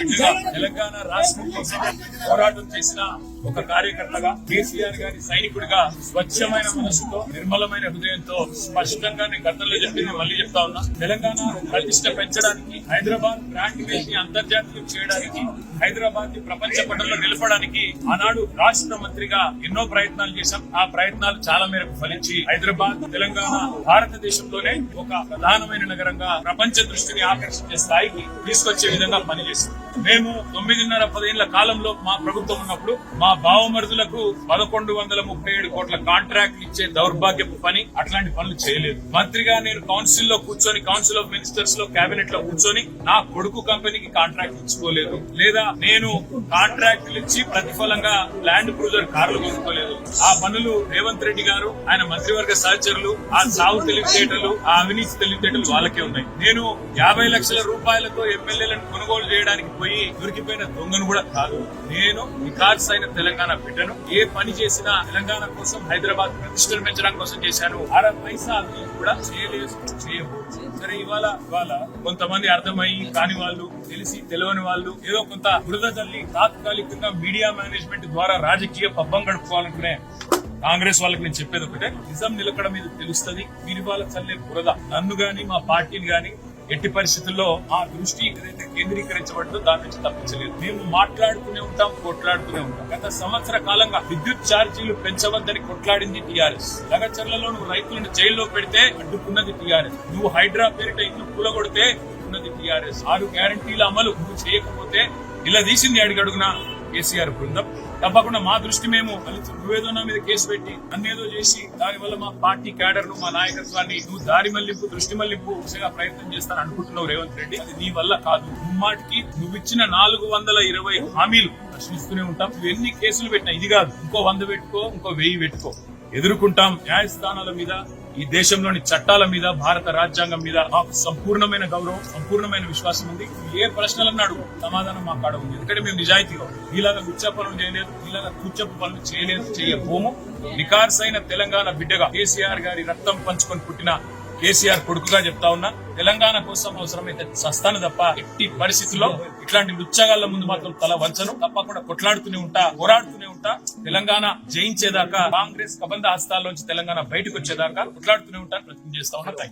బిడ్డగా తెలంగాణ రాష్ట్రం కోసం పోరాటం చేసిన ఒక కార్యకర్తగా, కేసీఆర్ గారి సైనికుడిగా, స్వచ్ఛమైన మనసుతో, నిర్మలమైన హృదయంతో స్పష్టంగా నేను గతంలో చెప్పింది మళ్ళీ చెప్తా ఉన్నా. తెలంగాణ ప్రతిష్ట పెంచడానికి, హైదరాబాద్ బ్రాండ్ ఇమేజ్ ని అంతర్జాతీయం చేయడానికి, హైదరాబాద్ ని ప్రపంచ పటంలో నిలపడానికి ఆనాడు రాష్ట్ర మంత్రిగా ఎన్నో ప్రయత్నాలు చేశాం. ఆ ప్రయత్నాలు చాలా మేరకు ఫలించి హైదరాబాద్, తెలంగాణ భారతదేశంలోనే ఒక ప్రధానమైన నగరంగా ప్రపంచ దృష్టిని ఆకర్షించే స్థాయికి తీసుకొచ్చే విధంగా పనిచేస్తాం. మేము 9.5-10 ఏళ్ల కాలంలో మా ప్రభుత్వం ఉన్నప్పుడు మా బావమరుదులకు 1137 కోట్ల కాంట్రాక్ట్ ఇచ్చే దౌర్భాగ్యపు పని, అట్లాంటి పనులు చేయలేదు. మంత్రిగా నేను కౌన్సిల్ లో కూర్చొని, కౌన్సిల్ ఆఫ్ మినిస్టర్స్ లో, కేబినెట్ లో కూర్చొని నా కొడుకు కంపెనీకి కాంట్రాక్ట్ ఇచ్చుకోలేదు, లేదా నేను కాంట్రాక్టులు ఇచ్చి ప్రతిఫలంగా ల్యాండ్ క్రూజర్ కార్లు కొనుక్కోలేదు. ఆ పనులు రేవంత్ రెడ్డి గారు, ఆయన మంత్రివర్గ సహచరులు, ఆ సాగు తెలివితేటలు, ఆ అవినీతి తెలివితేటలు వాళ్ళకే ఉన్నాయి. నేను 50 లక్షల రూపాయలతో ఎమ్మెల్యేలను కొనుగోలు చేయడానికి పోయి దొరికిపోయిన దొంగను కూడా కాదు. నేను వికాస్ అయిన తెలంగాణ బిడ్డను. ఏ పని చేసినా తెలంగాణ కోసం, హైదరాబాద్ ప్రతిష్టను పెంచడం కోసం చేశాను. 60 పైసా అభివృద్ధి కూడా చేయబోదు. సరే, ఇవాళ కొంతమంది అర్థమయ్యి కాని వాళ్ళు, తెలిసి తెలియని వాళ్ళు ఏదో కొంత బురద తల్లి తాత్కాలికంగా మీడియా మేనేజ్మెంట్ ద్వారా రాజకీయ పబ్బం గడుపుకోవాలనుకునే కాంగ్రెస్ వాళ్ళకి నేను చెప్పేది ఒకటే, నిజం నిలకడ మీద తెలుస్తుంది. మీరు ఇవాళ చల్లే బురద నన్ను గాని, మా పార్టీని గాని ఎట్టి పరిస్థితుల్లో ఆ దృష్టి ఏదైతే కేంద్రీకరించబడిందో దాని నుంచి తప్పించలేదు. మేము మాట్లాడుతూనే ఉంటాం, కొట్లాడుతూనే ఉంటాం. గత సంవత్సర కాలంగా విద్యుత్ ఛార్జీలు పెంచవద్దని కొట్లాడింది టీఆర్ఎస్. లగచర్లలో నువ్వు రైతులను జైల్లో పెడితే అడ్డుకున్నది టీఆర్ఎస్. నువ్వు హైడ్రా పేరిట ఇల్లు కూలగొడితే అడ్డుకున్నది టీఆర్ఎస్. 6 గ్యారంటీల అమలు నువ్వు చేయకపోతే ఇలా తీసింది అడుగడుగునా కేసీఆర్ బృందం. తప్పకుండా మా దృష్టి మేము నువ్వేదో నా మీద కేసు పెట్టి అన్నేదో చేసి దానివల్ల మా పార్టీ క్యాడర్ ను, మా నాయకత్వాన్ని నువ్వు దారి మళ్లింపు, దృష్టి మళ్లింపు ప్రయత్నం చేస్తాను అనుకుంటున్నావు రేవంత్ రెడ్డి. అది నీ వల్ల కాదు. ముమ్మాటికి నువ్విచ్చిన 420 హామీలు ప్రశ్నిస్తూనే ఉంటాం. నువ్వు ఎన్ని కేసులు పెట్టినా ఇది కాదు, ఇంకో 100 పెట్టుకో, ఇంకో 1000 పెట్టుకో, ఎదుర్కొంటాం. న్యాయస్థానాల మీద, ఈ దేశంలోని చట్టాల మీద, భారత రాజ్యాంగం మీద మాకు సంపూర్ణమైన గౌరవం, సంపూర్ణమైన విశ్వాసం ఉంది. ఏ ప్రశ్నలను అడుగు, సమాధానం మా కాడ ఉంది. ఎందుకంటే మేము నిజాయితీగా ఇలాగా విచ్చ పనులు చేయలేదు, ఇలాగా కూర్చొప్పు పనులు చేయలేదు, చేయబోము. నికార్సైన తెలంగాణ బిడ్డగా, కేసీఆర్ గారి రక్తం పంచుకొని పుట్టిన కేసీఆర్ కొడుకుగా చెప్తా ఉన్నా, తెలంగాణ కోసం అవసరమైతే చస్తాను తప్ప ఎట్టి పరిస్థితుల్లో ఇట్లాంటి లుచ్చగాళ్ల ముందు మాత్రం తల వంచను. తప్పకుండా కొట్లాడుతూనే ఉంటా, పోరాడుతూనే ఉంటా. తెలంగాణ జయించేదాకా, కాంగ్రెస్ కబంధ హస్తాల్లోంచి తెలంగాణ బయటకు వచ్చేదాకా కొట్లాడుతూనే ఉంటాను, ప్రయత్నం చేస్తా ఉన్నా.